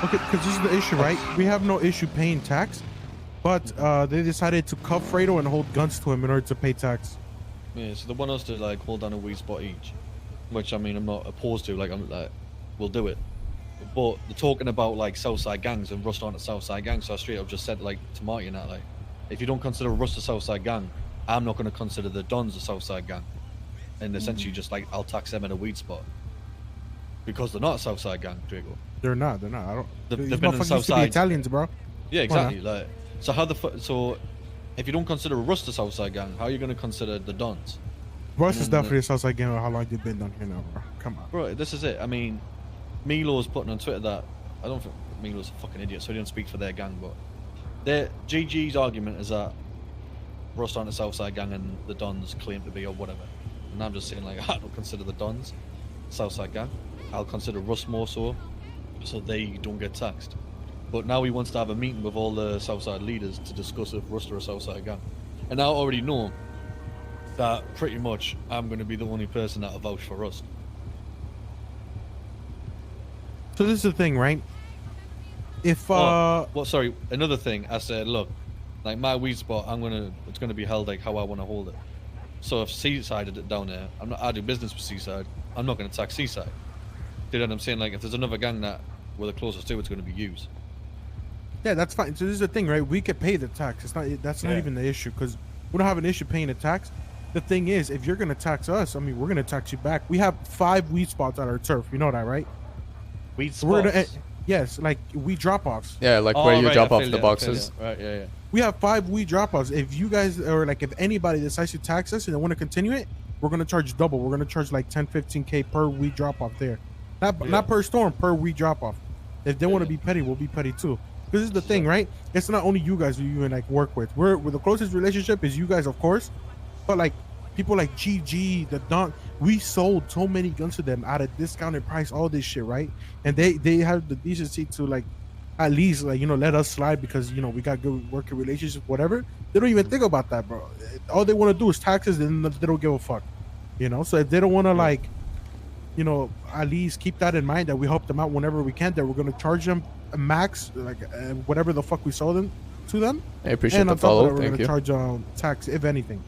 Okay, because this is the issue, right? We have no issue paying tax, but they decided to cuff Fredo and hold guns to him in order to pay tax. Yeah, so they want us to like hold down a weed spot each, which I mean I'm not opposed to. Like I'm like, we'll do it. But they're talking about like Southside gangs and Rust aren't a Southside gang, so I straight up just said like to Marty and that like, if you don't consider Rust a Southside gang, I'm not going to consider the Dons a Southside gang, and essentially just like I'll tax them in a weed spot because they're not a Southside gang, Drago. They're not. They're not. I don't. They've been in the Southside. Italians, bro. Yeah, exactly. Like, so how so if you don't consider Rust a Southside gang, how are you going to consider the Dons? Rust is definitely a Southside gang. How long they've been down here now, bro? Come on. Bro, this is it. I mean, Milo's putting on Twitter that I don't think Milo's a fucking idiot, so he don't speak for their gang, but their GG's argument is that Rust aren't a Southside gang and the Dons claim to be or whatever. And I'm just saying like I don't consider the Dons Southside gang. I'll consider Rust more so they don't get taxed. But now he wants to have a meeting with all the Southside leaders to discuss if Rust are a Southside gang. And I already know that pretty much I'm going to be the only person that'll vouch for Rust. So this is the thing, right? If well, sorry, another thing. I said, look, like my weed spot, it's gonna be held like how I want to hold it. So if Seaside did it down there, I do business with Seaside. I'm not gonna tax Seaside. You know what I'm saying? Like if there's another gang that we're the closest to, it's gonna be used. Yeah, that's fine. So this is the thing, right? We could pay the tax. That's not even the issue because we don't have an issue paying the tax. The thing is, if you're gonna tax us, I mean, we're gonna tax you back. We have 5 weed spots at our turf. You know that, right? Weed spots. Yes, like weed drop-offs. Yeah, like where you drop off the boxes. Right, yeah. We have 5 weed drop-offs. If you guys, or like if anybody decides to tax us and they want to continue it, we're going to charge double. We're going to charge like 10, 15K per weed drop-off there. Not per storm, per weed drop-off. If they want to be petty, we'll be petty too. Because this is the thing, right? It's not only you guys who you like work with. We're the closest relationship is you guys, of course. But like people like GG, the Don, we sold so many guns to them at a discounted price, all this shit, right? And they have the decency to like at least like, you know, let us slide because, you know, we got good working relationship, whatever. They don't even think about that, bro. All they want to do is taxes, and they don't give a fuck, you know? So if they don't want to like, you know, at least keep that in mind that we help them out whenever we can, that we're going to charge them a max, like whatever the fuck we sold them to them. I appreciate the follow. We're going to charge tax, if anything.